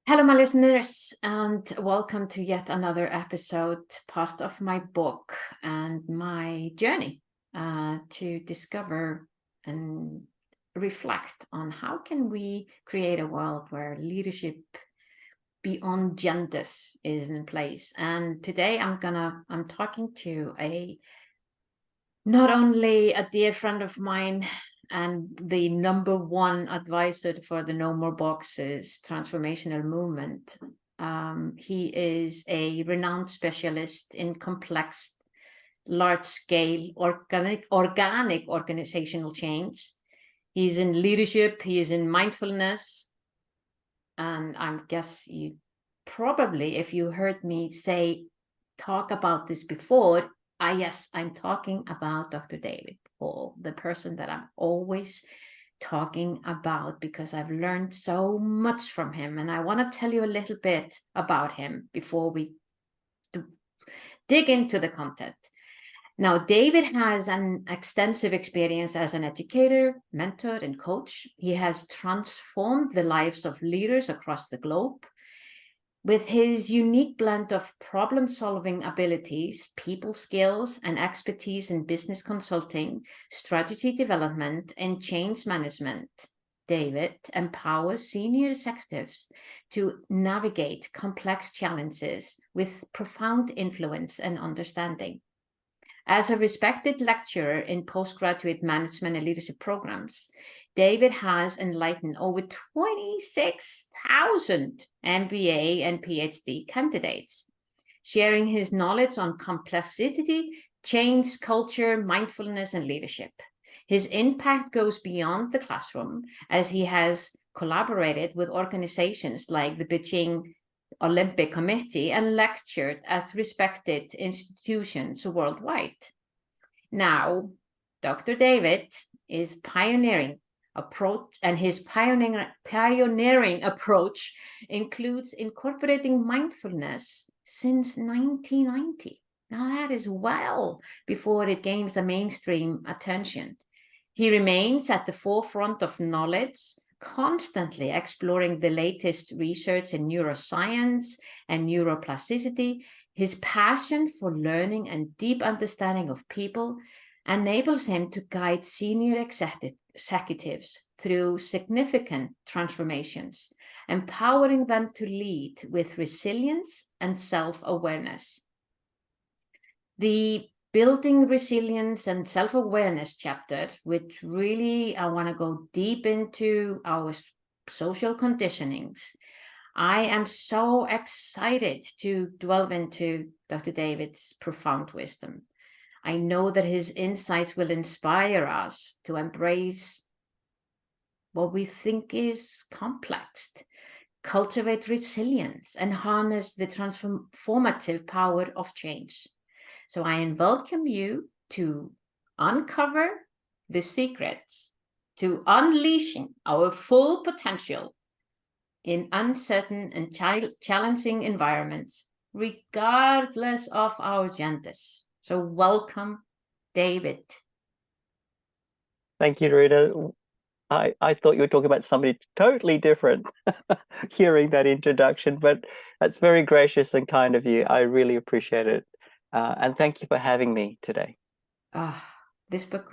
Hello, my listeners, and welcome to yet another episode, part of my book and my journey to discover and reflect on how can we create a world where leadership beyond genders is in place. And today I'm talking to not only a dear friend of mine and the number one advisor for the No More Boxes transformational movement. He is a renowned specialist in complex, large-scale organic organizational change. He's in leadership, he is in mindfulness, and I guess you probably, if you heard me talk about this before, yes, I'm talking about Dr. David Paul, the person that I'm always talking about because I've learned so much from him. And I want to tell you a little bit about him before we dig into the content. Now, David has an extensive experience as an educator, mentor, and coach. He has transformed the lives of leaders across the globe. With his unique blend of problem-solving abilities, people skills, and expertise in business consulting, strategy development, and change management, David empowers senior executives to navigate complex challenges with profound influence and understanding. As a respected lecturer in postgraduate management and leadership programs, David has enlightened over 26,000 MBA and PhD candidates, sharing his knowledge on complexity, change, culture, mindfulness, and leadership. His impact goes beyond the classroom as he has collaborated with organizations like the Beijing Olympic Committee and lectured at respected institutions worldwide. Now, Dr. David is pioneering approach, and his pioneering approach includes incorporating mindfulness since 1990. Now that is well before it gains the mainstream attention. He remains at the forefront of knowledge, constantly exploring the latest research in neuroscience and neuroplasticity. His passion for learning and deep understanding of people enables him to guide senior executives through significant transformations, empowering them to lead with resilience and self-awareness. The Building Resilience and Self-Awareness chapter, which really I want to go deep into our social conditionings. I am so excited to delve into Dr. David's profound wisdom. I know that his insights will inspire us to embrace what we think is complex, cultivate resilience, and harness the transformative power of change. So I welcome you to uncover the secrets to unleashing our full potential in uncertain and challenging environments, regardless of our genders. So welcome, David. Thank you, Rúna. I thought you were talking about somebody totally different hearing that introduction, but that's very gracious and kind of you. I really appreciate it. And thank you for having me today. This book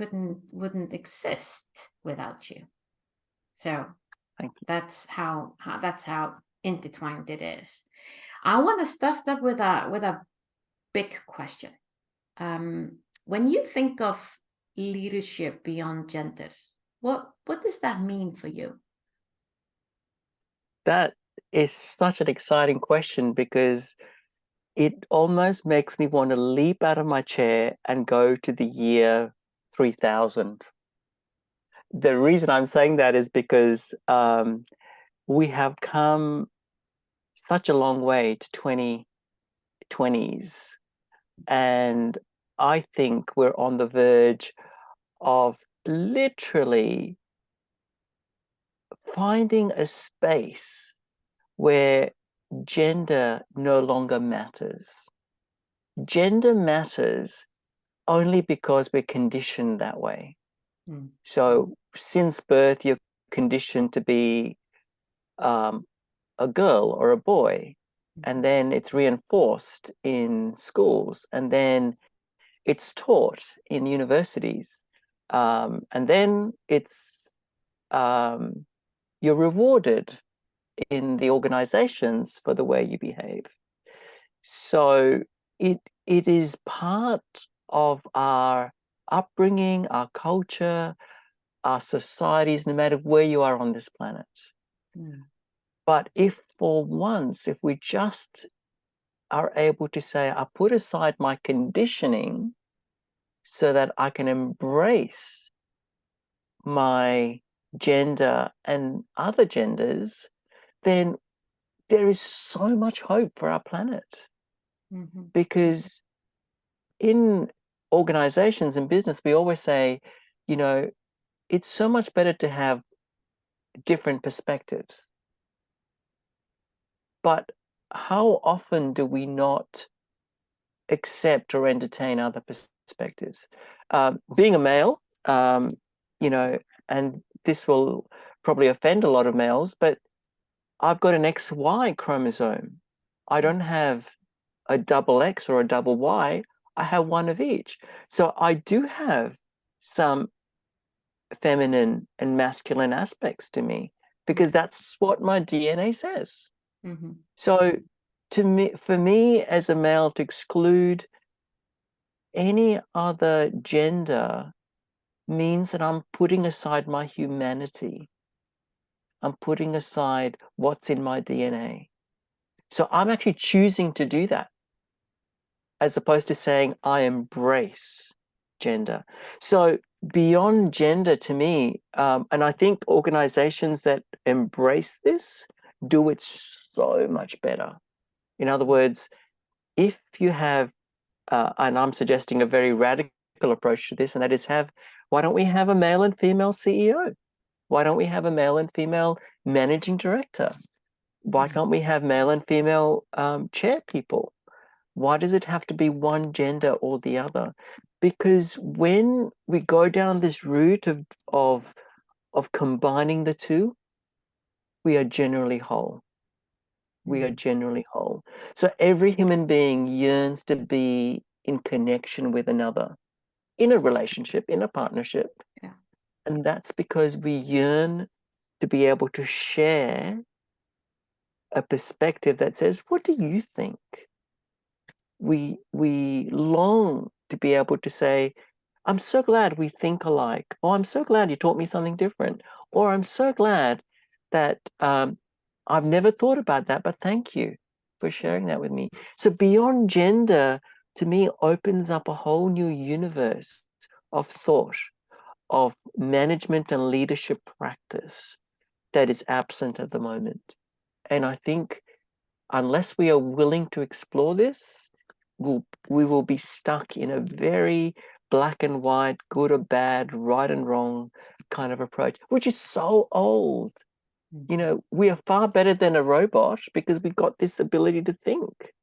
wouldn't exist without you. So thank you. That's how intertwined it is. I want to start up with a big question. When you think of leadership beyond gender, what does that mean for you? That is such an exciting question because it almost makes me want to leap out of my chair and go to the year 3000. The reason I'm saying that is because we have come such a long way to 2020s. And I think we're on the verge of literally finding a space where gender no longer matters. Gender matters only because we're conditioned that way. So since birth, you're conditioned to be a girl or a boy, and then it's reinforced in schools, and then it's taught in universities, and then you're rewarded in the organizations for the way you behave. So it is part of our upbringing, our culture, our societies, no matter where you are on this planet. But if for once, if we just are able to say, I put aside my conditioning so that I can embrace my gender and other genders, then there is so much hope for our planet. Because in organizations and business, we always say, you know, it's so much better to have different perspectives. But how often do we not accept or entertain other perspectives? Being a male, you know, and this will probably offend a lot of males, but I've got an XY chromosome. I don't have a double X or a double Y. I have one of each. So I do have some feminine and masculine aspects to me because that's what my DNA says. So for me as a male to exclude any other gender means that I'm putting aside my humanity. I'm putting aside what's in my DNA. So I'm actually choosing to do that as opposed to saying I embrace gender. So beyond gender to me, and I think organizations that embrace this do it so much better. In other words, if you have, and I'm suggesting a very radical approach to this, and that is why don't we have a male and female CEO? Why don't we have a male and female managing director? Why can't we have male and female chair people? Why does it have to be one gender or the other? Because when we go down this route of combining the two, we are generally whole. We are generally whole. So every human being yearns to be in connection with another, in a relationship, in a partnership. Yeah. And that's because we yearn to be able to share a perspective that says, what do you think? We long to be able to say, I'm so glad we think alike, or I'm so glad you taught me something different, or I'm so glad that I've never thought about that, but thank you for sharing that with me. So beyond gender, to me, opens up a whole new universe of thought, of management and leadership practice that is absent at the moment. And I think unless we are willing to explore this, we will be stuck in a very black and white, good or bad, right and wrong kind of approach, which is so old. You know, we are far better than a robot because we've got this ability to think.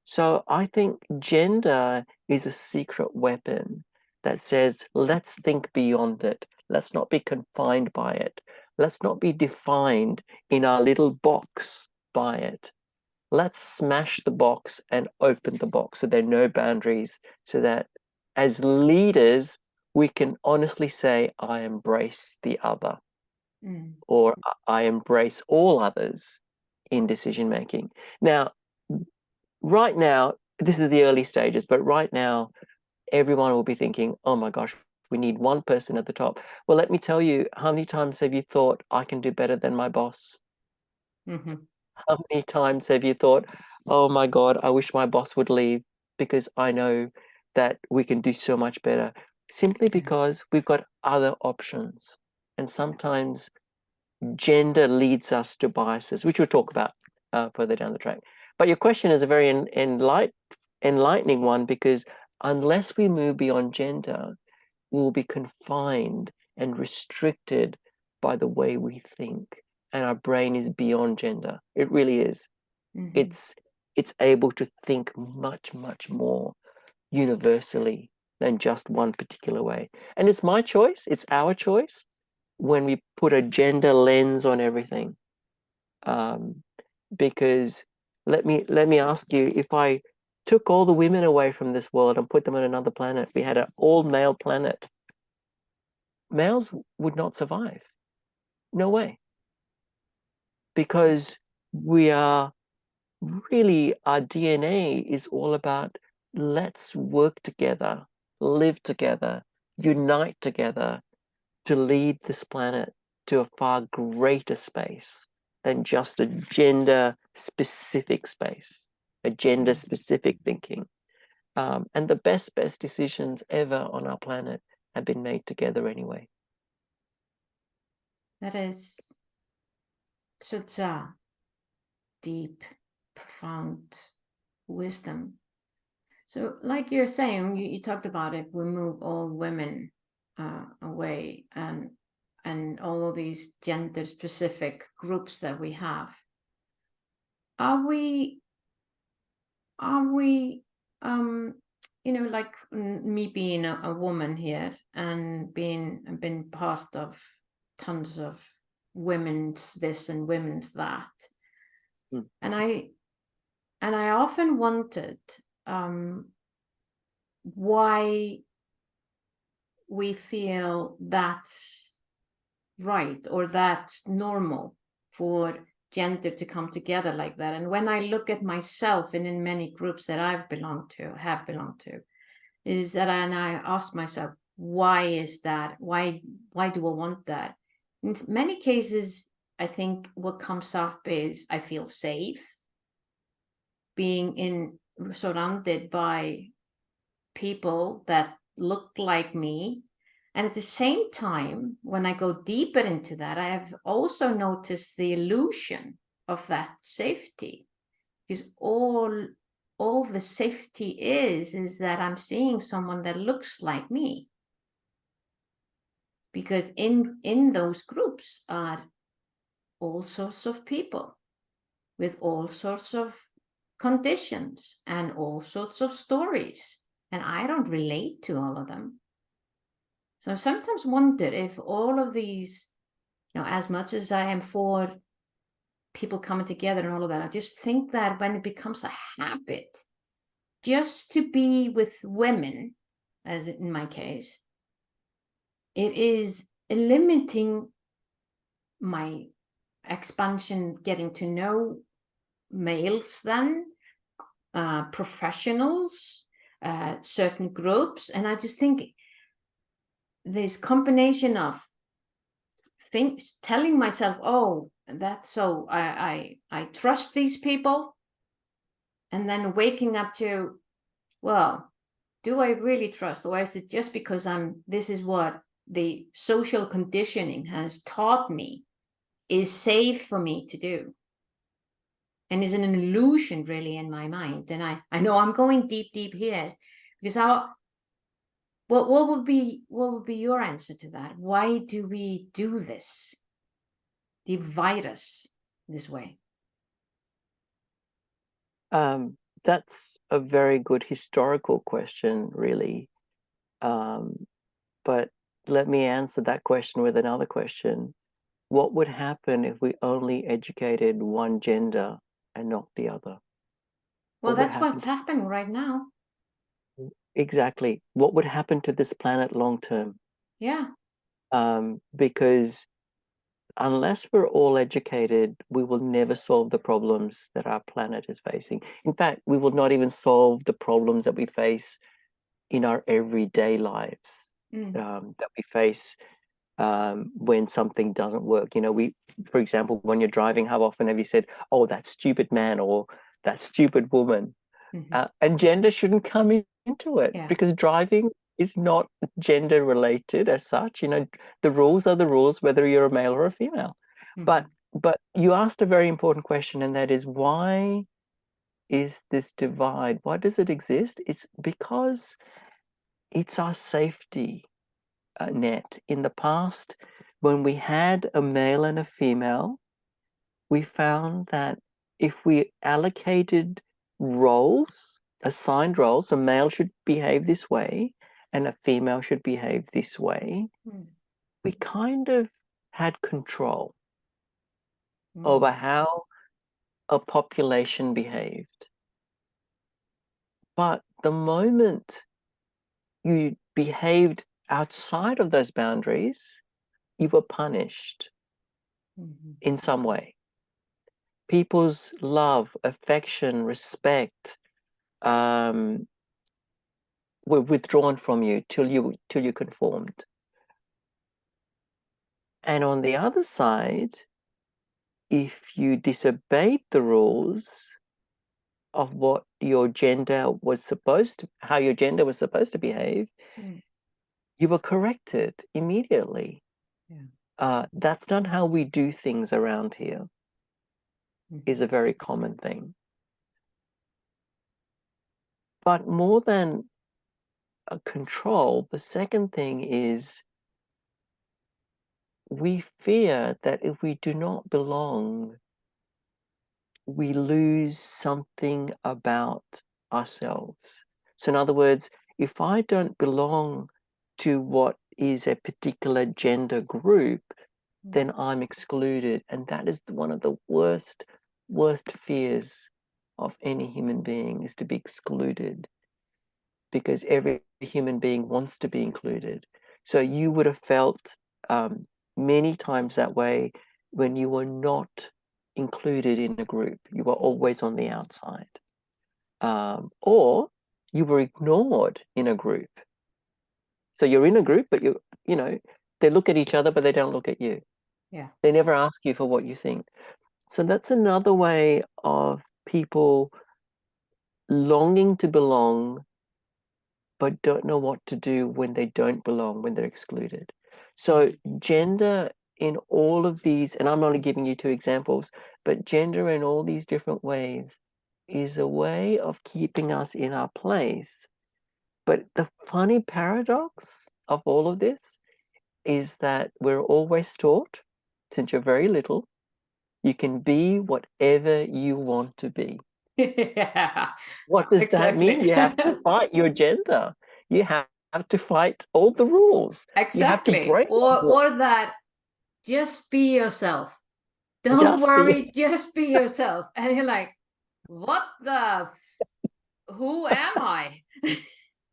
So I think gender is a secret weapon that says, let's think beyond it. Let's not be confined by it. Let's not be defined in our little box by it. Let's smash the box and open the box so there are no boundaries, so that as leaders, we can honestly say, I embrace the other, or I embrace all others in decision making. Now, right now, this is the early stages, but right now, everyone will be thinking, oh my gosh, we need one person at the top. Well, let me tell you, how many times have you thought, I can do better than my boss? How many times have you thought, oh my God, I wish my boss would leave because I know that we can do so much better, simply because we've got other options. And sometimes gender leads us to biases, which we'll talk about further down the track. But your question is a very enlightening one, because unless we move beyond gender, we'll be confined and restricted by the way we think. And our brain is beyond gender. It really is. It's able to think much, much more universally than just one particular way. And it's my choice, it's our choice when we put a gender lens on everything. because let me ask you, if I took all the women away from this world and put them on another planet, we had an all-male planet, males would not survive. No way. Because we are really, our DNA is all about let's work together, live together, unite together to lead this planet to a far greater space than just a gender-specific space, a gender-specific thinking. And the best decisions ever on our planet have been made together anyway. That is such a deep, profound wisdom. So, like you're saying, you talked about if we move all women away and all of these gender-specific groups that we have, are we like me being a woman here and been part of tons of women's this and women's that, and I often wondered why we feel that's right or that's normal for gender to come together like that. And when I look at myself and in many groups that have belonged to, is that, and I ask myself, why is that? Why do I want that? In many cases, I think what comes up is I feel safe being surrounded by people that look like me. And at the same time, when I go deeper into that, I have also noticed the illusion of that safety, because all the safety is that I'm seeing someone that looks like me. Because in those groups are all sorts of people with all sorts of conditions and all sorts of stories, and I don't relate to all of them. So I sometimes wonder if all of these, as much as I am for people coming together and all of that, I just think that when it becomes a habit just to be with women, as in my case, it is limiting my expansion, getting to know males then, professionals, certain groups. And I just think this combination of telling myself, oh, that's so I trust these people, and then waking up to, well, do I really trust, or is it just because this is what the social conditioning has taught me is safe for me to do, and is an illusion really in my mind. And I know I'm going deep here, because what would be your answer to that? Why do we do this? Divide us this way? That's a very good historical question, really. But let me answer that question with another question. What would happen if we only educated one gender and not the other? Well, that's what's happening right now. Exactly. What would happen to this planet long term? Yeah. Because unless we're all educated, we will never solve the problems that our planet is facing. In fact, we will not even solve the problems that we face in our everyday lives, that we face when something doesn't work. For example, when you're driving, how often have you said, oh, that stupid man or that stupid woman? And gender shouldn't come into it, because driving is not gender related as such. The rules are the rules, whether you're a male or a female. But you asked a very important question, and that is, why is this divide? Why does it exist? It's because it's our safety net. In the past, when we had a male and a female, we found that if we allocated roles, assigned roles, a male should behave this way and a female should behave this way, we kind of had control over how a population behaved. But the moment you behaved outside of those boundaries, you were punished in some way. People's love, affection, respect were withdrawn from you till you conformed. And on the other side, if you disobeyed the rules of what your gender was how your gender was supposed to behave, you were corrected immediately. That's not how we do things around here, is a very common thing. But more than a control, the second thing is we fear that if we do not belong, we lose something about ourselves. So in other words, if I don't belong to what is a particular gender group, then I'm excluded. And that is one of the worst fears of any human being, is to be excluded, because every human being wants to be included. So you would have felt many times that way when you were not included in a group. You were always on the outside. Or you were ignored in a group. So you're in a group, but they look at each other, but they don't look at you. Yeah. They never ask you for what you think. So that's another way of people longing to belong, but don't know what to do when they don't belong, when they're excluded. So gender in all of these, and I'm only giving you two examples, but gender in all these different ways is a way of keeping us in our place. But the funny paradox of all of this is that we're always taught, since you're very little, you can be whatever you want to be. Yeah. What does that mean? You have to fight your gender. You have to fight all the rules. You have to Exactly. break Or that just be yourself. Don't worry, just be yourself. And you're like, what who am I?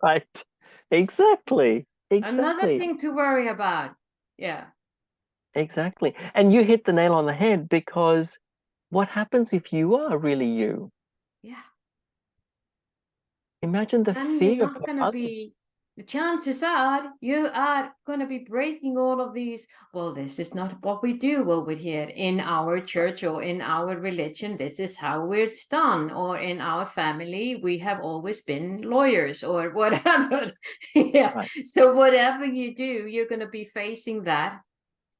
Right. Exactly. Another Exactly. thing to worry about. Yeah. Exactly. And you hit the nail on the head, because what happens if you are really you? Yeah. Imagine the Then you're fear not for going to others. be, the chances are you are going to be breaking all of these. Well, this is not what we do over here in our church or in our religion. This is how it's done. Or in our family, we have always been lawyers or whatever. Yeah. Right. So whatever you do, you're going to be facing that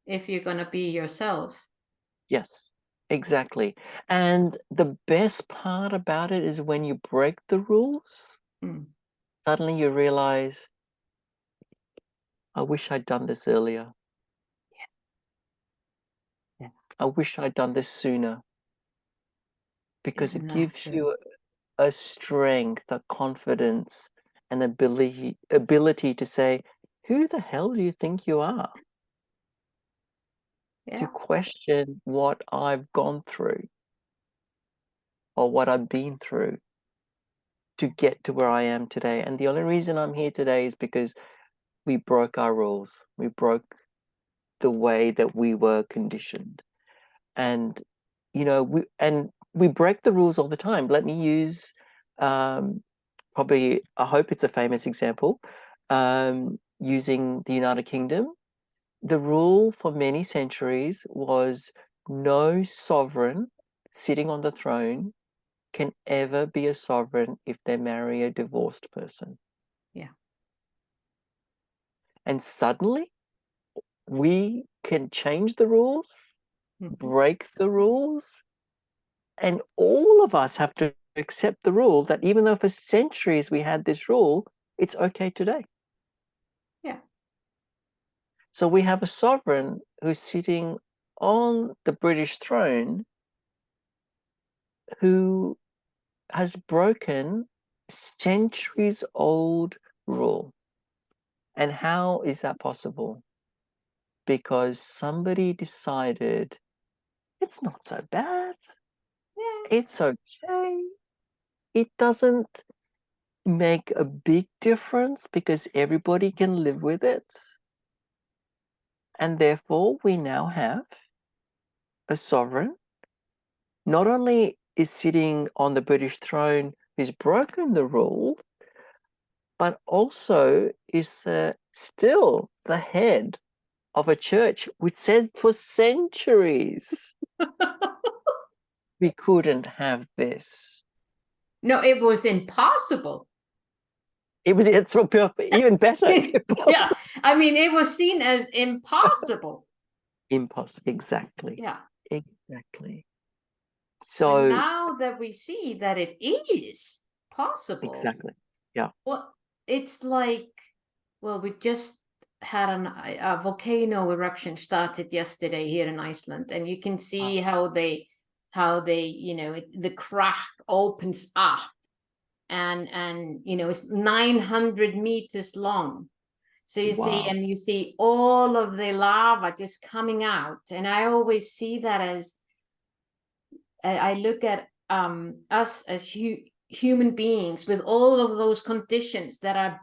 if you're going to be yourself. Yes, exactly. And the best part about it is when you break the rules, suddenly you realize, I wish I'd done this earlier. Yeah. I wish I'd done this sooner, because Isn't it that gives true? you a strength, a confidence, an ability to say, who the hell do you think you are? Yeah. To question what I've gone through or what I've been through to get to where I am today. And the only reason I'm here today is because we broke our rules. We broke the way that we were conditioned. And we break the rules all the time. Let me use probably, I hope it's a famous example, using the United Kingdom. The rule for many centuries was no sovereign sitting on the throne can ever be a sovereign if they marry a divorced person. Yeah. And suddenly we can change the rules, break the rules, and all of us have to accept the rule that even though for centuries we had this rule, it's okay today. Yeah. So we have a sovereign who's sitting on the British throne who has broken centuries old rule. And how is that possible? Because somebody decided it's not so bad. Yeah. It's okay. It doesn't make a big difference because everybody can live with it. And therefore, we now have a sovereign, not only is sitting on the British throne who's broken the rule, but also is still the head of a church which said for centuries we couldn't have this. No, it was impossible. It's even better. Yeah, I mean, it was seen as impossible. Impossible, exactly. Yeah. Exactly. But So now that we see that it is possible, exactly. Yeah. well, it's like, well, we just had a volcano eruption started yesterday here in Iceland, and you can see how they, the crack opens up, and it's 900 meters long. So you see, Wow. and you see all of the lava just coming out, and I always see that as I look at us as human beings with all of those conditions that are,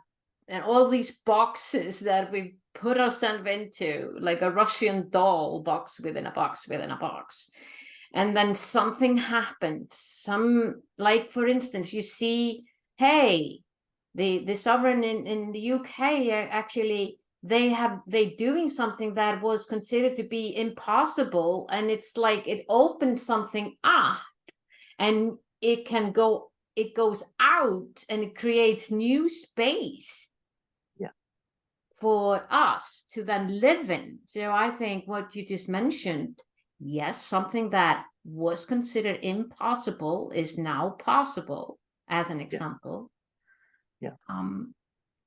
and all these boxes that we put ourselves into, like a Russian doll, box within a box within a box. And then something happens. Like for instance, you see, hey, the sovereign in the UK are actually, they doing something that was considered to be impossible, and it's like it opens something up, and it goes out, and it creates new space for us to then live in. So I think what you just mentioned, yes, something that was considered impossible is now possible, as an example. Yeah.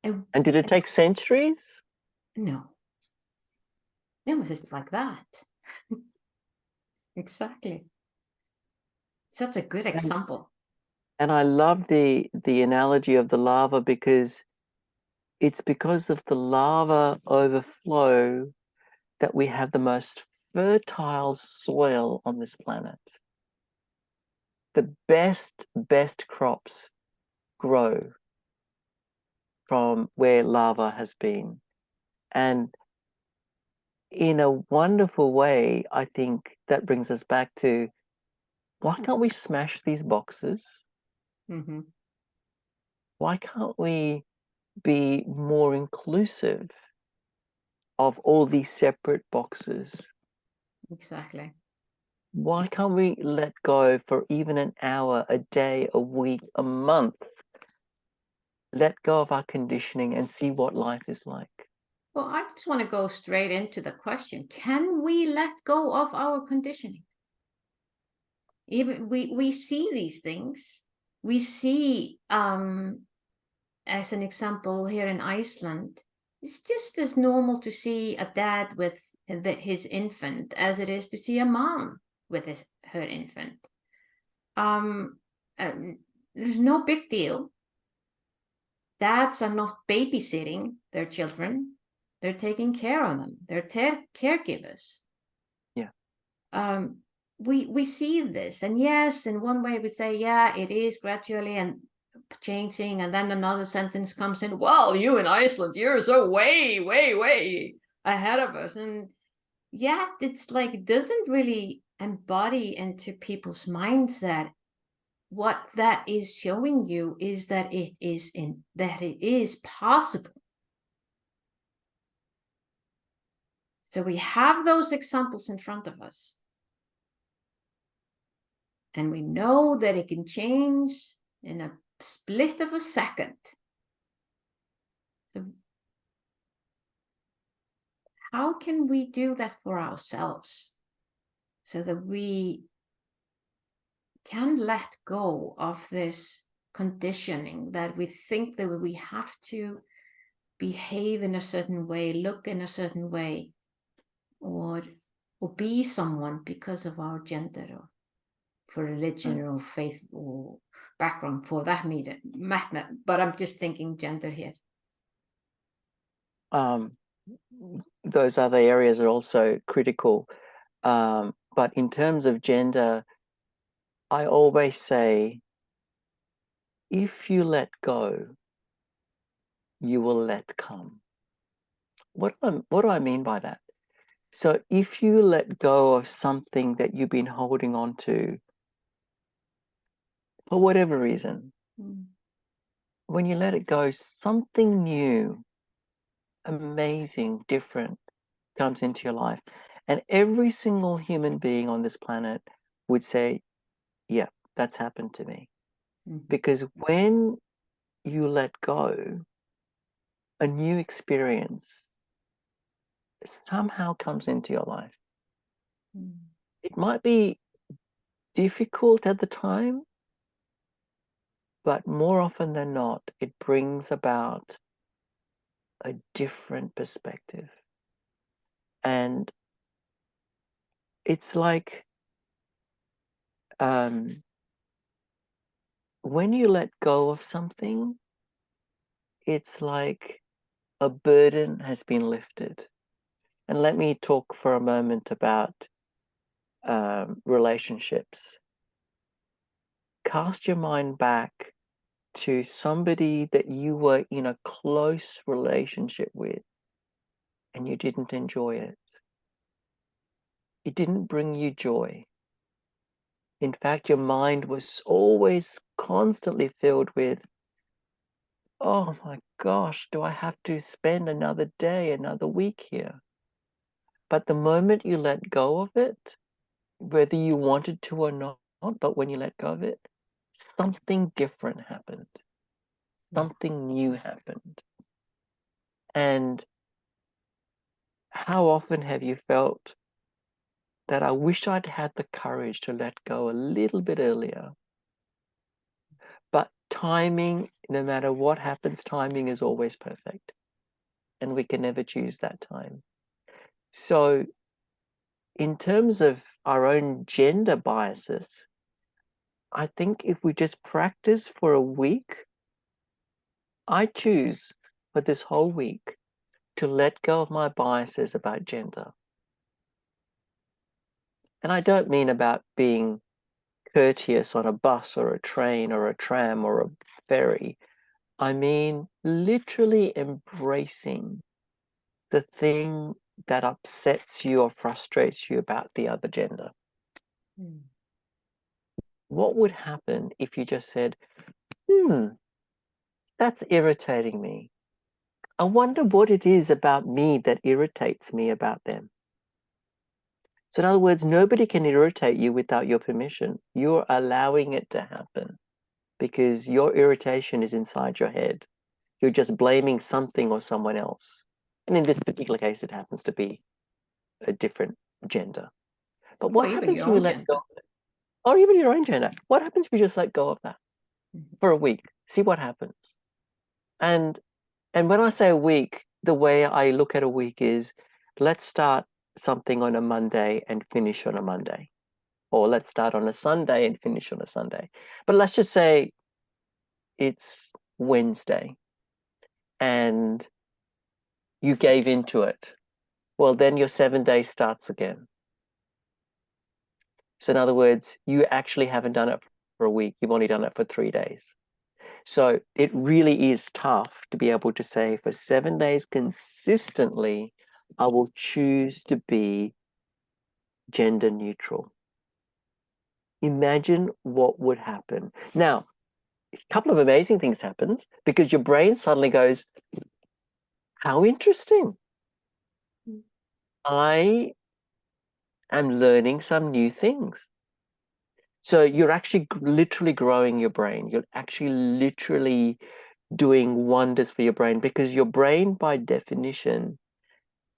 And did it take centuries? no, it was just like that. Exactly. Such a good example. And I love the analogy of the lava because it's because of the lava overflow that we have the most fertile soil on this planet. The best crops grow from where lava has been. And in a wonderful way, I think that brings us back to why can't we smash these boxes? Mm-hmm. Why can't we be more inclusive of all these separate boxes? Exactly. Why can't we let go for even an hour, a day, a week, a month? Let go of our conditioning and see what life is like. Well, I just want to go straight into the question. Can we let go of our conditioning? Even we see these things. We see, as an example, here in Iceland, it's just as normal to see a dad with his infant as it is to see a mom with her infant. Um, there's no big deal. Dads are not babysitting their children. They're taking care of them. They're caregivers. Yeah. We see this, and yes, in one way we say, yeah, it is gradually and changing, and then another sentence comes in, well, you in Iceland, you're so way ahead of us. And yeah, it's like it doesn't really embody into people's minds that what that is showing you is that it is possible. So we have those examples in front of us, and we know that it can change in a split of a second. So how can we do that for ourselves so that we can let go of this conditioning that we think that we have to behave in a certain way, look in a certain way, or be someone because of our gender, or for religion or faith or background for that matter. But I'm just thinking gender here. Those other areas are also critical. But in terms of gender, I always say, if you let go, you will let come. What do I mean by that? So if you let go of something that you've been holding on to for whatever reason, when you let it go, something new, amazing, different comes into your life. And every single human being on this planet would say, yeah, that's happened to me. Because when you let go, a new experience somehow comes into your life. It might be difficult at the time, but more often than not, it brings about a different perspective. And it's like when you let go of something, it's like a burden has been lifted. And let me talk for a moment about relationships. Cast your mind back to somebody that you were in a close relationship with and you didn't enjoy it. It didn't bring you joy. In fact, your mind was always constantly filled with, oh my gosh, do I have to spend another day, another week here? But the moment you let go of it, whether you wanted to or not, but when you let go of it, something different happened. Something new happened. And how often have you felt that I wish I'd had the courage to let go a little bit earlier? But timing, no matter what happens, timing is always perfect. And we can never choose that time. So in terms of our own gender biases, I think if we just practice for a week, I choose for this whole week to let go of my biases about gender. And I don't mean about being courteous on a bus or a train or a tram or a ferry. I mean literally embracing the thing that upsets you or frustrates you about the other gender. What would happen if you just said, that's irritating me. I wonder what it is about me that irritates me about them. So in other words, nobody can irritate you without your permission. You're allowing it to happen because your irritation is inside your head. You're just blaming something or someone else. And in this particular case, it happens to be a different gender. But what happens when you let go of it? Or even your own gender. What happens if you just let go of that for a week? See what happens. And when I say a week, the way I look at a week is, let's start something on a Monday and finish on a Monday. Or let's start on a Sunday and finish on a Sunday. But let's just say it's Wednesday and you gave into it. Well, then your 7 days starts again. So in other words, you actually haven't done it for a week. You've only done it for 3 days. So it really is tough to be able to say for 7 days consistently, I will choose to be gender neutral. Imagine what would happen. Now, a couple of amazing things happens because your brain suddenly goes, how interesting. I am learning some new things. So you're actually literally growing your brain. You're actually literally doing wonders for your brain because your brain, by definition,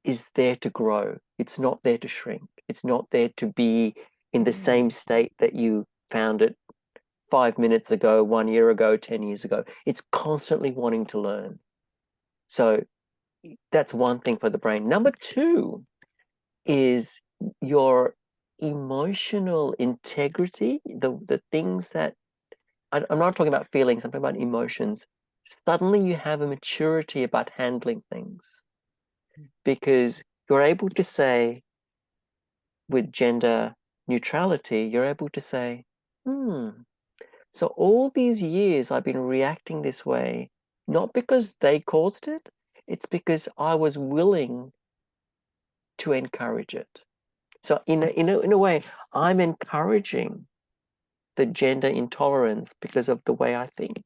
is there to grow. It's not there to shrink. It's not there to be in the same state that you found it 5 minutes ago, 1 year ago, 10 years ago. It's constantly wanting to learn. So that's one thing for the brain. Number two is your emotional integrity, the things that, I'm not talking about feelings, I'm talking about emotions. Suddenly you have a maturity about handling things because you're able to say, with gender neutrality, you're able to say, So all these years I've been reacting this way, not because they caused it, it's because I was willing to encourage it. So in a way, I'm encouraging the gender intolerance because of the way I think.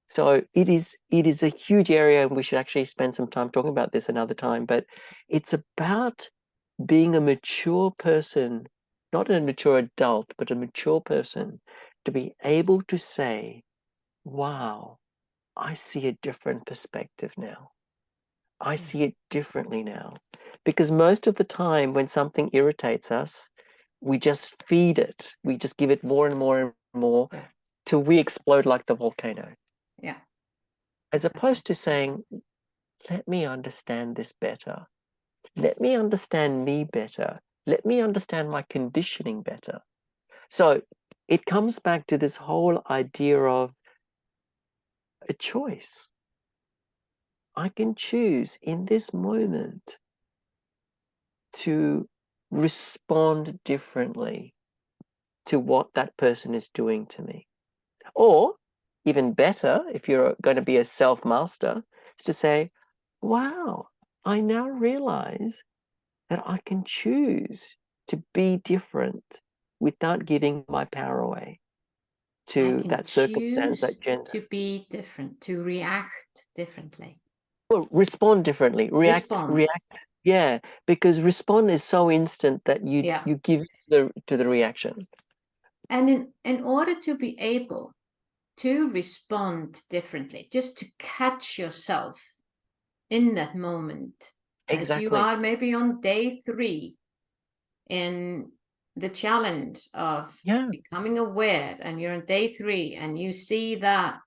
So it is a huge area, and we should actually spend some time talking about this another time. But it's about being a mature person, not a mature adult, but a mature person, to be able to say, wow, I see a different perspective now. I see it differently now. Because most of the time when something irritates us, we just feed it. We just give it more and more and more till we explode like the volcano. Yeah. As opposed to saying, let me understand this better. Let me understand me better. Let me understand my conditioning better. So it comes back to this whole idea of a choice. I can choose in this moment to respond differently to what that person is doing to me. Or even better, if you're going to be a self-master, is to say, wow, I now realize that I can choose to be different without giving my power away I to can that circumstance, choose that gender. to be different, to react differently. Well, respond differently. Respond. React. Yeah, because respond is so instant that you give to the reaction. And in order to be able to respond differently, just to catch yourself in that moment, as you Exactly. are maybe on day 3 in the challenge of becoming aware, and you're on day 3 and you see that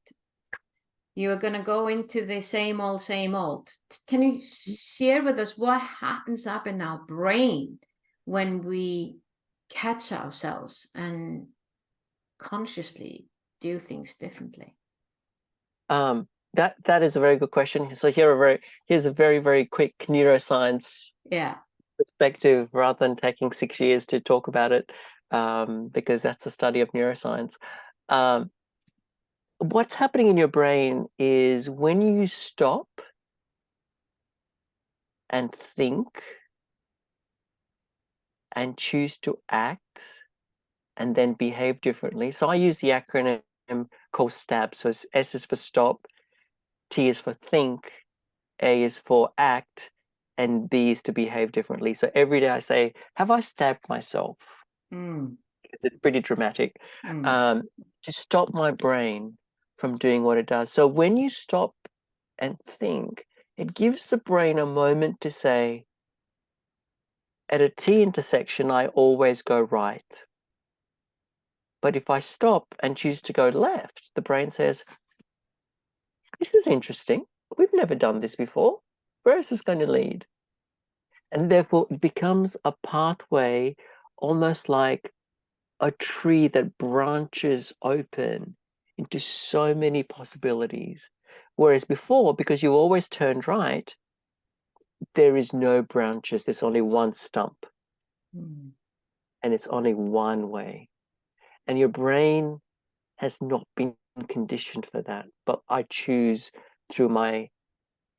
you're going to go into the same old. Can you share with us what happens up in our brain when we catch ourselves and consciously do things differently? That is a very good question. So here's a very quick neuroscience perspective, rather than taking 6 years to talk about it, because that's the study of neuroscience. What's happening in your brain is when you stop and think and choose to act and then behave differently. So I use the acronym called STAB. So S is for stop, T is for think, A is for act, and B is to behave differently. So every day I say, have I stabbed myself? It's pretty dramatic. To stop my brain from doing what it does. So when you stop and think, it gives the brain a moment to say, at a T intersection, I always go right. But if I stop and choose to go left, the brain says, this is interesting. We've never done this before. Where is this going to lead? And therefore, it becomes a pathway, almost like a tree that branches open into so many possibilities. Whereas before, because you always turned right, there is no branches. There's only one stump. And it's only one way. And your brain has not been conditioned for that. But I choose, through my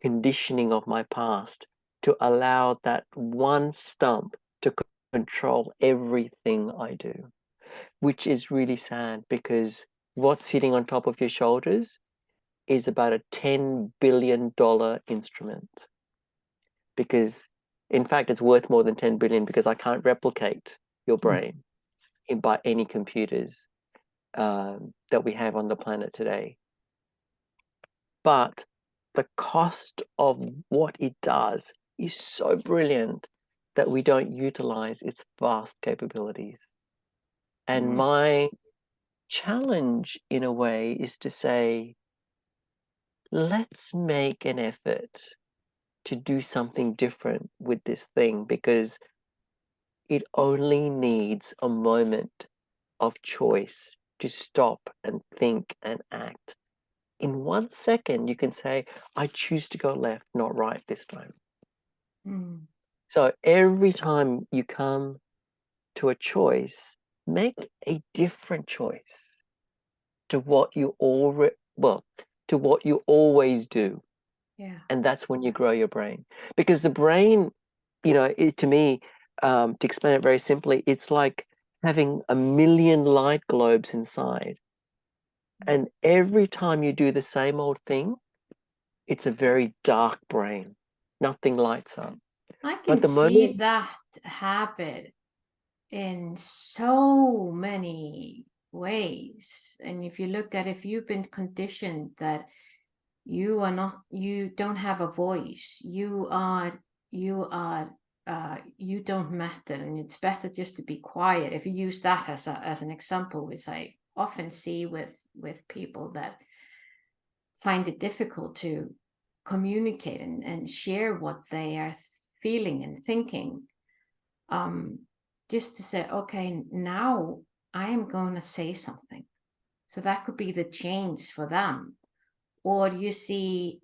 conditioning of my past, to allow that one stump to control everything I do, which is really sad, because what's sitting on top of your shoulders is about a $10 billion instrument. Because in fact, it's worth more than 10 billion, because I can't replicate your brain by any computers that we have on the planet today. But the cost of what it does is so brilliant that we don't utilize its vast capabilities. And my challenge, in a way, is to say, let's make an effort to do something different with this thing, because it only needs a moment of choice to stop and think and act. In 1 second, you can say, I choose to go left, not right this time. So every time you come to a choice, make a different choice to what you always do. Yeah. And that's when you grow your brain. Because the brain, to me, to explain it very simply, it's like having a million light globes inside. And every time you do the same old thing, it's a very dark brain. Nothing lights up. I But can the see moment, that happen in so many ways. And if you look at, if you've been conditioned that you don't have a voice, you don't matter, and it's better just to be quiet. If you use that as an example, which I often see with people that find it difficult to communicate and share what they are feeling and thinking, just to say, okay, now I am going to say something. So that could be the change for them. Or you see,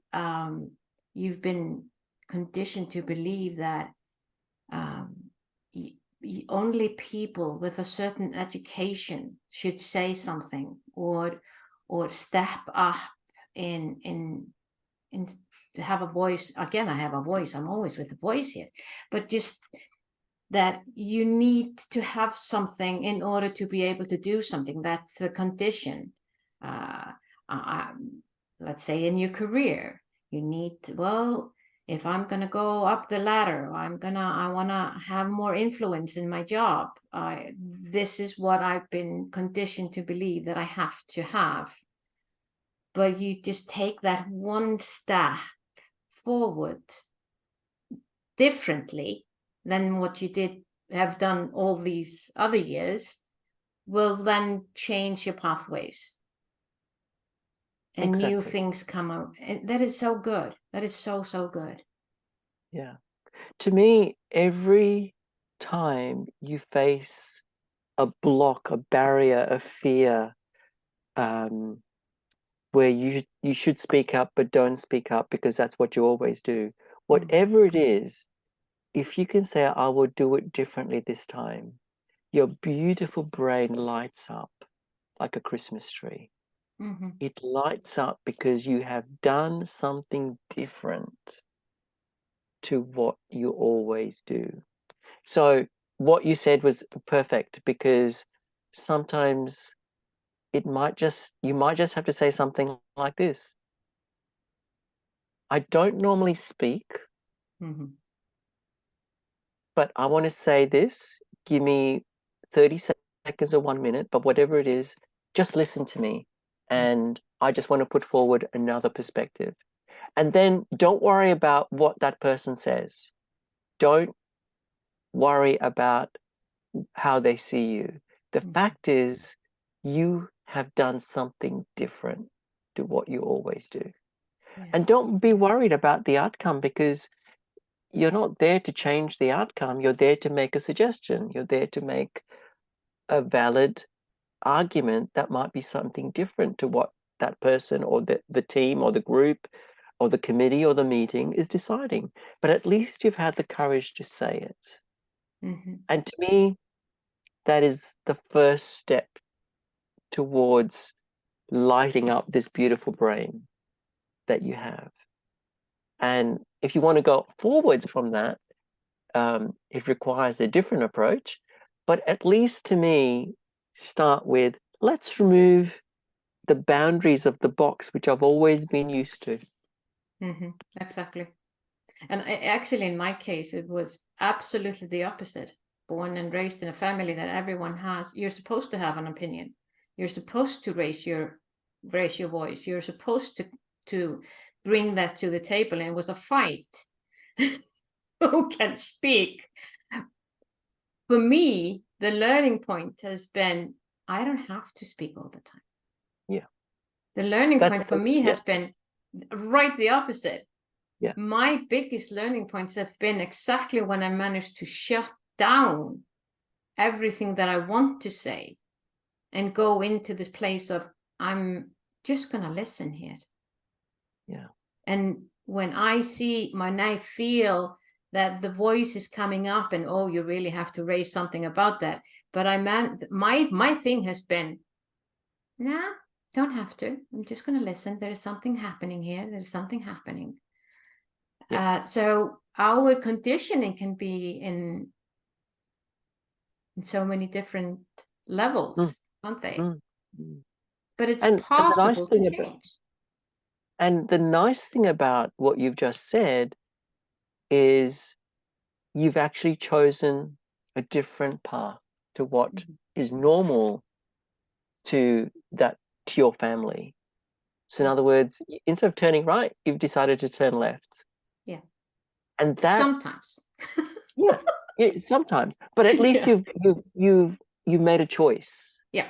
you've been conditioned to believe that only people with a certain education should say something, or step up in have a voice. Again, I have a voice. I'm always with a voice here, but just that you need to have something in order to be able to do something. That's the condition. Uh, let's say in your career, you need to, well, if I'm going to go up the ladder, I want to have more influence in my job. This is what I've been conditioned to believe that I have to have. But you just take that one step forward differently than what you have done all these other years, will then change your pathways and new exactly. things come out. And that is so good. That is so good. Yeah. To me, every time you face a block, a barrier, a fear, where you should speak up but don't speak up because that's what you always do. Whatever it is, if you can say, I will do it differently this time, your beautiful brain lights up like a Christmas tree. Mm-hmm. It lights up because you have done something different to what you always do. So what you said was perfect, because sometimes you might just have to say something like this. I don't normally speak, Mm-hmm. but I want to say this. Give me 30 seconds or 1 minute, but whatever it is, just listen to me. And I just want to put forward another perspective. And then don't worry about what that person says. Don't worry about how they see you. The Mm-hmm. fact is, you have done something different to what you always do. Yeah. And don't be worried about the outcome, because you're not there to change the outcome. You're there to make a suggestion. You're there to make a valid argument that might be something different to what that person or the team or the group or the committee or the meeting is deciding. But at least you've had the courage to say it. Mm-hmm. And to me, that is the first step towards lighting up this beautiful brain that you have. And if you want to go forwards from that, it requires a different approach. But at least to me, start with, let's remove the boundaries of the box, which I've always been used to. Mm-hmm. Exactly. And actually, in my case, it was absolutely the opposite. Born and raised in a family that everyone has, you're supposed to have an opinion. You're supposed to raise your voice. You're supposed to bring that to the table. And it was a fight. Who can speak? For me, the learning point has been, I don't have to speak all the time. Yeah. The learning That's point for me yeah, has been right the opposite. yeah, My biggest learning points have been exactly when I managed to shut down everything that I want to say and go into this place of, I'm just going to listen here. yeah, And when I feel that the voice is coming up and, oh, you really have to raise something about that, But my thing has been, nah, don't have to. I'm just going to listen. There is something happening here. There's something happening. Yeah. So our conditioning can be in so many different levels, aren't they? But it's And the nice possible to thing about change. what you've just said is you've actually chosen a different path to what is normal to your family. So in other words, instead of turning right, you've decided to turn left. Yeah. And that Sometimes. yeah, sometimes. But at least Yeah. you've made a choice. Yeah.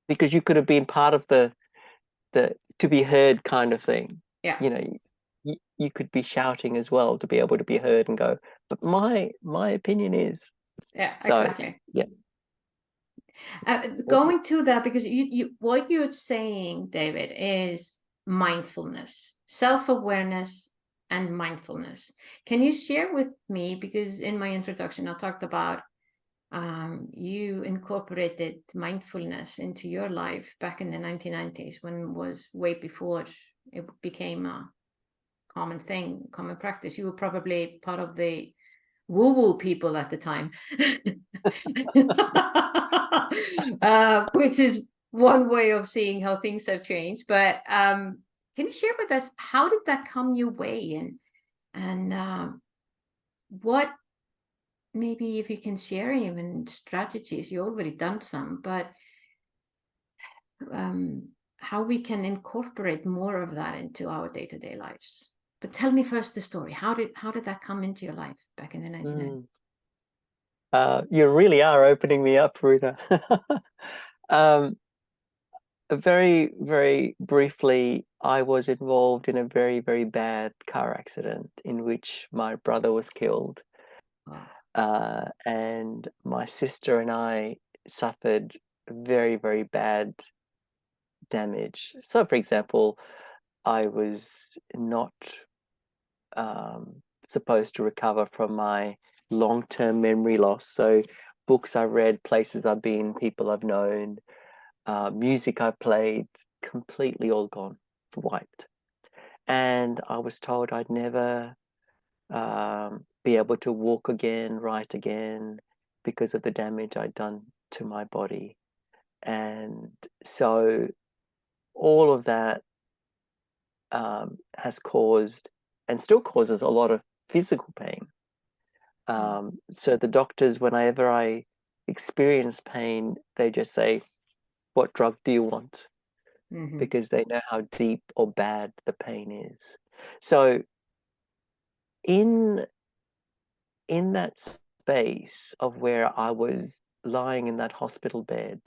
Because you could have been part of the to be heard kind of thing. Yeah. You know, you could be shouting as well to be able to be heard and go, but my opinion is. Yeah, So exactly. yeah. Going to that, because what you're saying, David, is mindfulness, self-awareness, and mindfulness. Can you share with me, because in my introduction I talked about you incorporated mindfulness into your life back in the 1990s, when it was way before it became a common thing, common practice. You were probably part of the woo-woo people at the time. Which is one way of seeing how things have changed. But can you share with us, how did that come your way, and what, maybe if you can share even strategies, you already done some, but how we can incorporate more of that into our day-to-day lives. But tell me first the story. How did that come into your life back in the 1990s? You really are opening me up, Rúna. Very, very briefly, I was involved in a very, very bad car accident in which my brother was killed. And my sister and I suffered very, very bad damage. So, for example, I was not supposed to recover from my long-term memory loss. So, books I read, places I've been, people I've known, music I played, completely all gone, wiped. And I was told I'd never be able to walk again, write again, because of the damage I'd done to my body. And so all of that has caused and still causes a lot of physical pain. So the doctors, whenever I experience pain, they just say, "What drug do you want?" Because they know how deep or bad the pain is. So in that space of where I was lying in that hospital bed,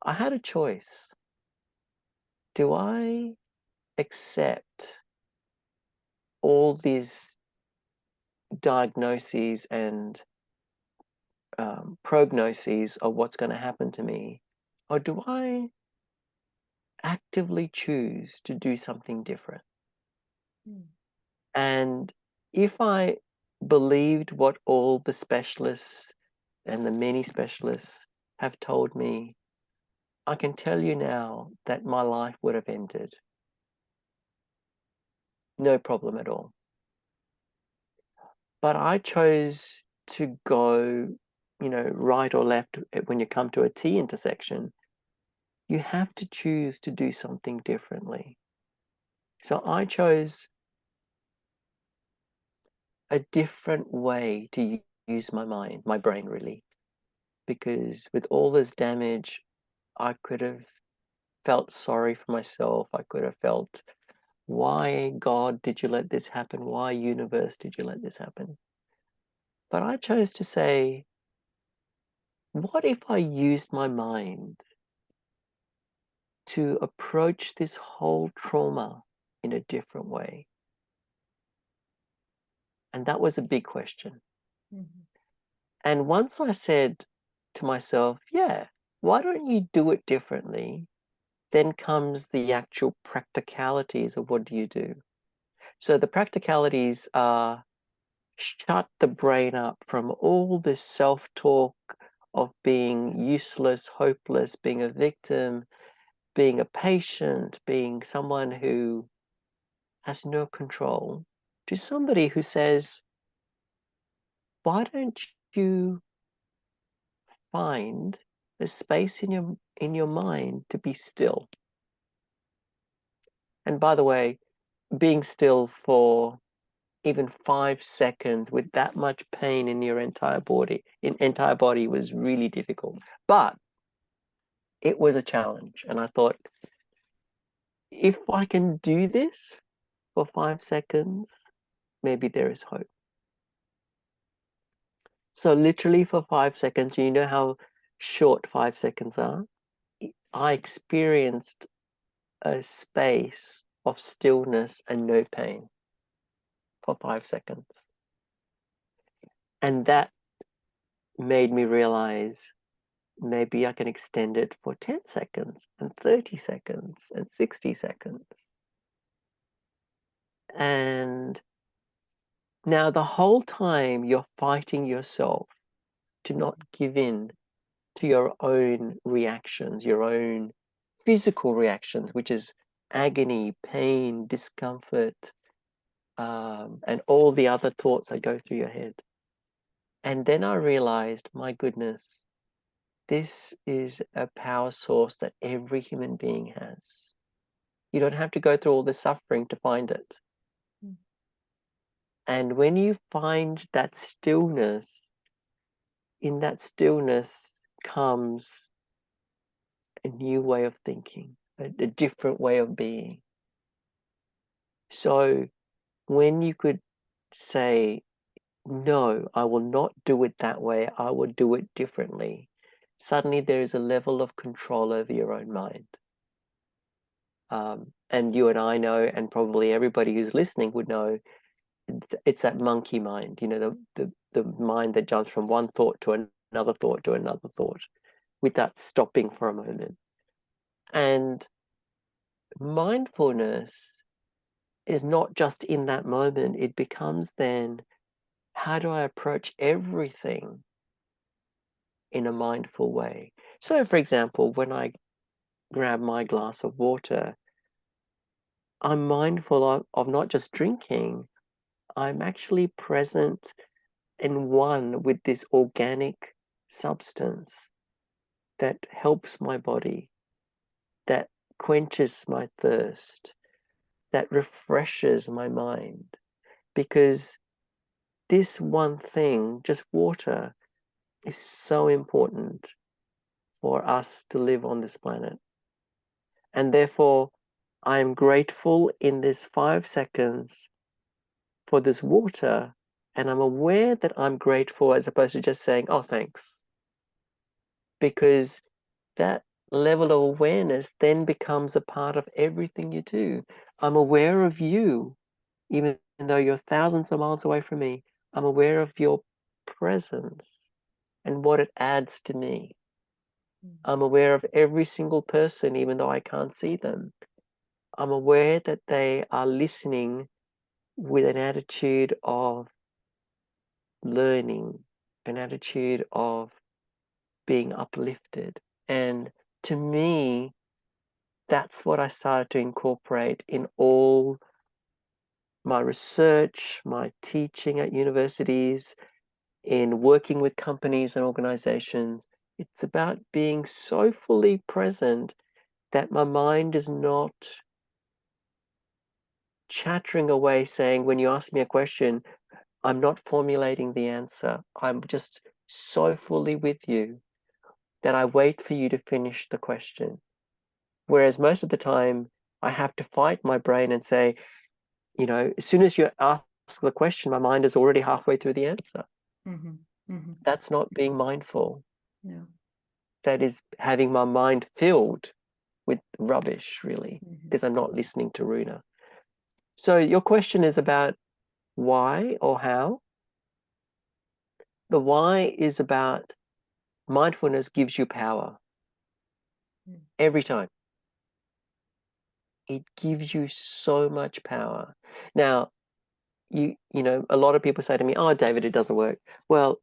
I had a choice. Do I accept all these diagnoses and prognoses of what's going to happen to me, or do I actively choose to do something different? And if I believed what all the specialists and the many specialists have told me, I can tell you now that my life would have ended. No problem at all. But I chose to go, right or left when you come to a T intersection. You have to choose to do something differently. So I chose a different way to use my mind, my brain really, because with all this damage, I could have felt sorry for myself. I could have felt, why God did you let this happen? Why universe did you let this happen? But I chose to say, what if I used my mind to approach this whole trauma in a different way? And that was a big question. And once I said to myself, yeah, why don't you do it differently? Then comes the actual practicalities of what do you do. So the practicalities are, shut the brain up from all this self-talk of being useless, hopeless, being a victim, being a patient, being someone who has no control, to somebody who says, why don't you find the space in your mind to be still? And by the way, being still for even 5 seconds with that much pain in your entire body was really difficult. But it was a challenge. And I thought, if I can do this for 5 seconds, maybe there is hope. So literally for 5 seconds, you know how short 5 seconds are? I experienced a space of stillness and no pain for 5 seconds. And that made me realize maybe I can extend it for 10 seconds and 30 seconds and 60 seconds. And now the whole time you're fighting yourself to not give in to your own reactions, your own physical reactions, which is agony, pain, discomfort, and all the other thoughts that go through your head. And then I realized, my goodness, this is a power source that every human being has. You don't have to go through all the suffering to find it. Mm. And when you find that stillness, in that stillness comes a new way of thinking, a different way of being. So when you could say, no, I will not do it that way, I will do it differently, suddenly there is a level of control over your own mind. And you and I know, and probably everybody who's listening would know, it's that monkey mind, you know, the mind that jumps from one thought to another thought to another thought without stopping for a moment. And mindfulness is not just in that moment, it becomes then, how do I approach everything in a mindful way? So, for example, when I grab my glass of water, I'm mindful of not just drinking, I'm actually present and one with this organic substance that helps my body, that quenches my thirst, that refreshes my mind. Because this one thing, just water, is so important for us to live on this planet. And therefore, I am grateful in this 5 seconds for this water, and I'm aware that I'm grateful as opposed to just saying, oh, thanks. Because that level of awareness then becomes a part of everything you do. I'm aware of you, even though you're thousands of miles away from me. I'm aware of your presence and what it adds to me. I'm aware of every single person, even though I can't see them. I'm aware that they are listening with an attitude of learning, an attitude of being uplifted. And to me, that's what I started to incorporate in all my research, my teaching at universities, in working with companies and organizations. It's about being so fully present that my mind is not chattering away saying, when you ask me a question, I'm not formulating the answer. I'm just so fully with you that I wait for you to finish the question. Whereas most of the time, I have to fight my brain and say, you know, as soon as you ask the question, my mind is already halfway through the answer. Mm-hmm. Mm-hmm. That's not being mindful. No. That is having my mind filled with rubbish, really, because I'm not listening to Rúna. So your question is about why or how? The why is about mindfulness gives you power every time. It gives you so much power. Now, you know, a lot of people say to me, oh, David, it doesn't work. Well,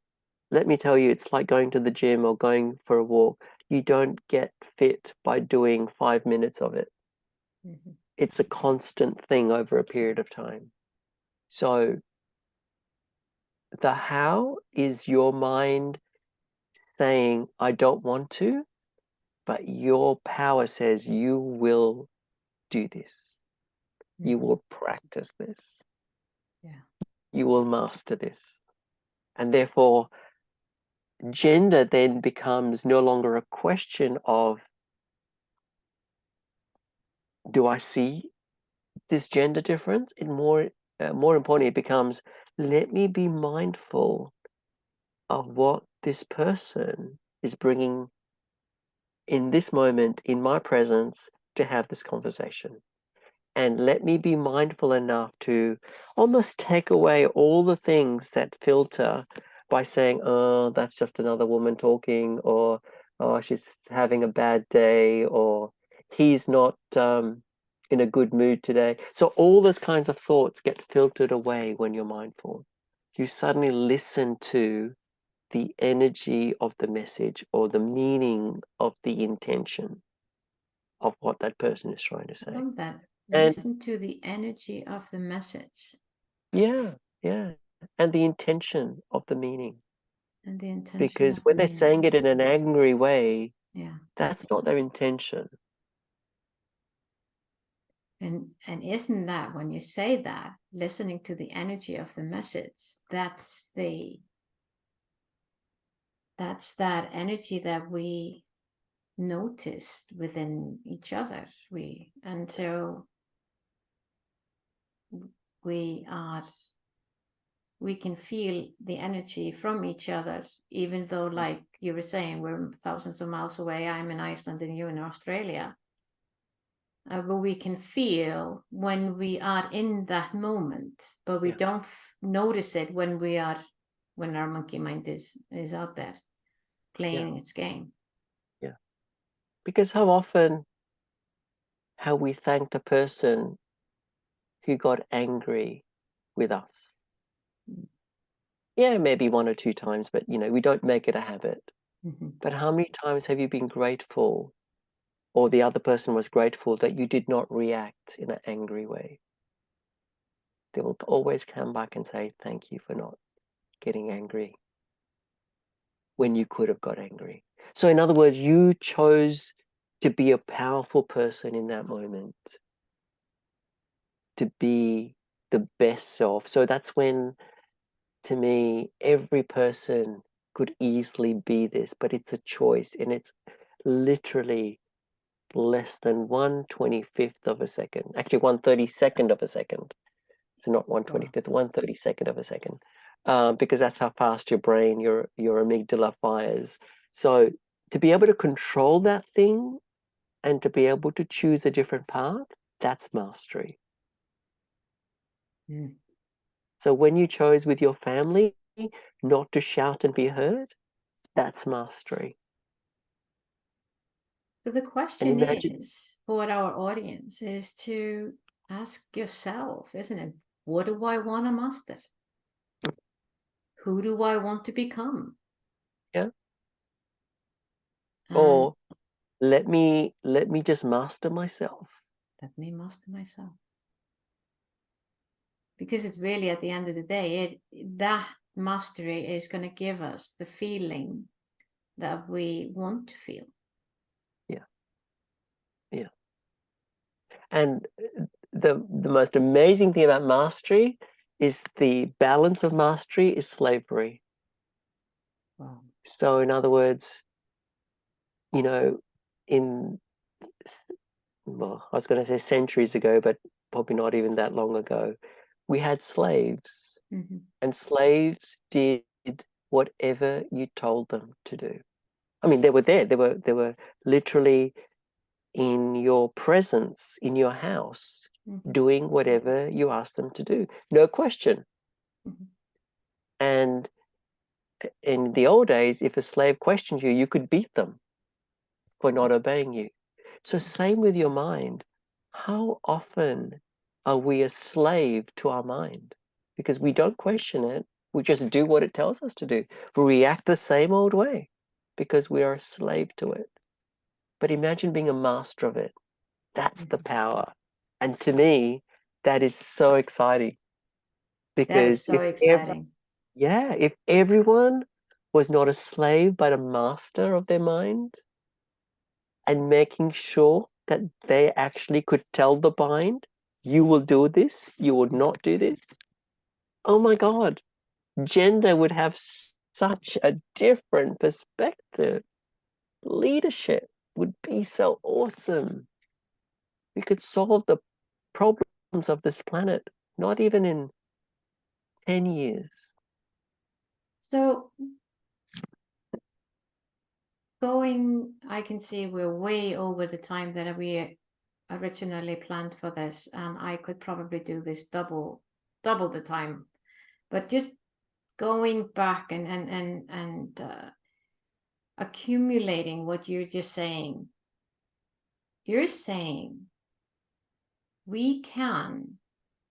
let me tell you, it's like going to the gym or going for a walk. You don't get fit by doing 5 minutes of it. Mm-hmm. It's a constant thing over a period of time. So the how is your mind saying, I don't want to, but your power says you will do this. You Mm-hmm. will practice this. Yeah. You will master this. And therefore, gender then becomes no longer a question of, do I see this gender difference? It more importantly, it becomes, let me be mindful of what this person is bringing in this moment, in my presence, to have this conversation. And let me be mindful enough to almost take away all the things that filter by saying, oh, that's just another woman talking, or oh, she's having a bad day, or he's not in a good mood today. So all those kinds of thoughts get filtered away when you're mindful. You suddenly listen to the energy of the message or the meaning of the intention of what that person is trying to I say. love that. And Listen to the energy of the message yeah, yeah. And the intention of the meaning. and the intention Because of the when they're meaning. saying it in an angry way, Yeah. that's not their intention. And isn't that when you say that, listening to the energy of the message, that's that energy that we noticed within each other. So we are we can feel the energy from each other, even though, like you were saying, we're thousands of miles away. I'm in Iceland and you in Australia. But we can feel when we are in that moment, but we Yeah, don't notice it when our monkey mind is out there yeah, playing its game. yeah. Because how often have we thanked a person who got angry with us? Mm-hmm. Yeah, maybe 1 or 2 times, but you know, we don't make it a habit. Mm-hmm. But how many times have you been grateful, or the other person was grateful that you did not react in an angry way? They will always come back and say, thank you for not getting angry when you could have got angry. So in other words, you chose to be a powerful person in that moment, to be the best self. So that's when, to me, every person could easily be this, but it's a choice, and it's literally less than 1/25th of a second, actually 1/32nd of a second. So not 1/25th, 1/32nd of a second, because that's how fast your brain, your amygdala fires. So to be able to control that thing and to be able to choose a different path, that's mastery. Mm. So when you chose with your family not to shout and be heard, that's mastery. So the And question imagine, is, for our audience, is to ask yourself, isn't it? What do I want to master? Who do I want to become? yeah, And or let me just master myself. let me master myself. Because it's really, at the end of the day, that mastery is going to give us the feeling that we want to feel. Yeah, yeah. And the most amazing thing about mastery is the balance of mastery is slavery. Wow. So in other words, you know, in, well, I was going to say centuries ago, but probably not even that long ago, we had slaves, Mm-hmm. and slaves did whatever you told them to do. I mean, they were there. They were literally in your presence, in your house, Mm-hmm. doing whatever you asked them to do. No question. Mm-hmm. And in the old days, if a slave questioned you, you could beat them for not obeying you. So same with your mind. How often are we a slave to our mind? because we don't question it. We just do what it tells us to do. We react the same old way because we are a slave to it. But imagine being a master of it. That's the power. And to me, that is so exciting. That is Because so exciting. if everyone was not a slave but a master of their mind, and making sure that they actually could tell the mind, you will do this, you will not do this. Oh my God, gender would have such a different perspective. Leadership would be so awesome. We could solve the problems of this planet, not even in 10 years. So I can see we're way over the time that we originally planned for this, and I could probably do this double the time. But just going back and accumulating what you're just saying, you're saying we can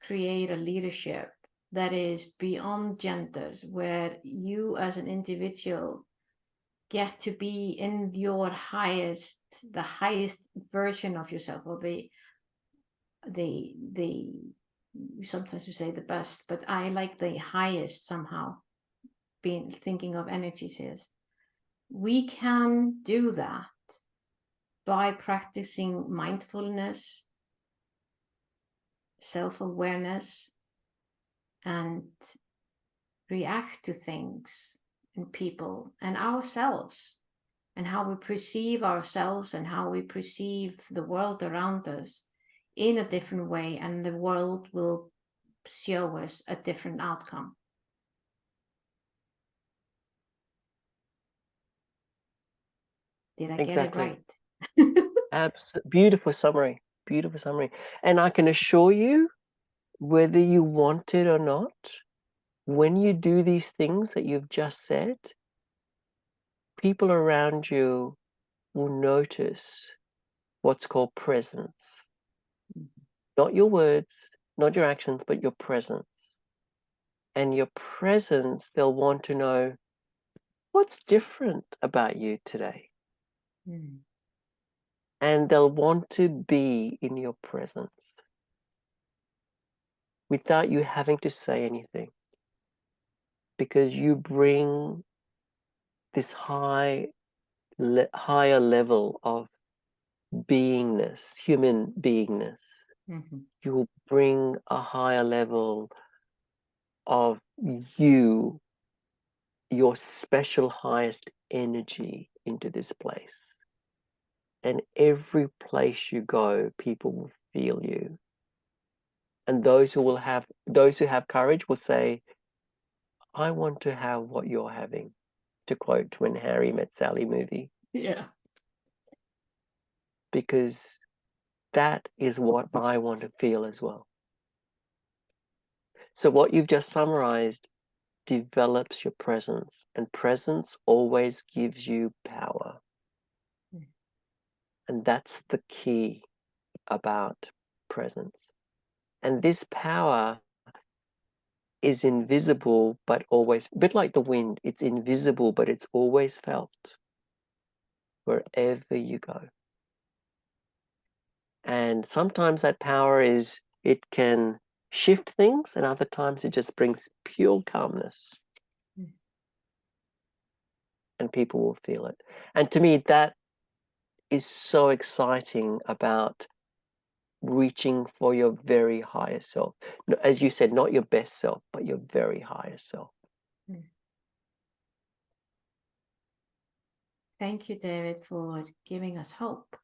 create a leadership that is beyond genders, where you as an individual get to be in your the highest version of yourself, or the sometimes we say the best, but I like the highest somehow, being thinking of energies is. We can do that by practicing mindfulness, self-awareness, and react to things and people and ourselves, and how we perceive ourselves and how we perceive the world around us in a different way, and the world will show us a different outcome. Did I get it right? Beautiful summary. Beautiful summary. And I can assure you, whether you want it or not, when you do these things that you've just said, people around you will notice what's called presence. Not your words, not your actions, but your presence. And your presence, they'll want to know, what's different about you today? And they'll want to be in your presence without you having to say anything, because you bring this higher level of beingness, human beingness. You will bring a higher level of you, your special highest energy into this place. And every place you go, people will feel you. And those who have courage will say, I want to have what you're having, to quote When Harry Met Sally movie. Yeah. Because that is what I want to feel as well. So what you've just summarized develops your presence, and presence always gives you power. And that's the key about presence. And this power is invisible, but always, a bit like the wind, it's invisible, but it's always felt wherever you go. And sometimes that power it can shift things, and other times it just brings pure calmness. And people will feel it. And to me, that is so exciting about reaching for your very highest self. As you said, not your best self, but your very highest self. Thank you, David, for giving us hope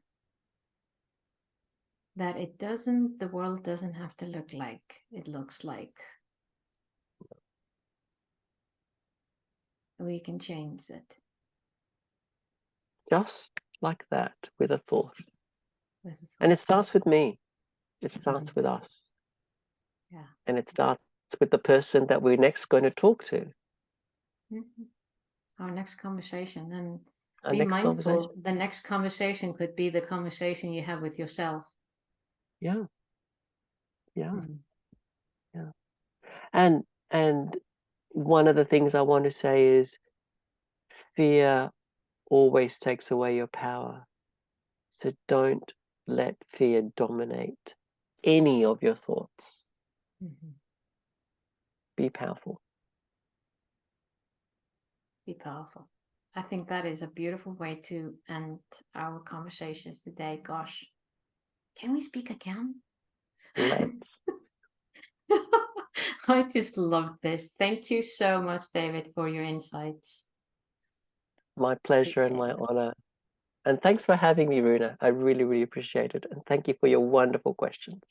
that the world doesn't have to look like it looks like. We can change it. Just like that, with a thought. And it starts with me. It starts with us. Yeah. And it starts with the person that we're next going to talk to. Our next conversation. And be mindful. The next conversation could be the conversation you have with yourself. Yeah. And And one of the things I want to say is fear always takes away your power. So don't let fear dominate any of your thoughts. Mm-hmm. Be powerful. Be powerful. I think that is a beautiful way to end our conversations today. Gosh, can we speak again? Let's. I just love this. Thank you so much, David, for your insights. My pleasure and Appreciate my it. honor. And thanks for having me, Rúna. I really, really appreciate it. And thank you for your wonderful questions.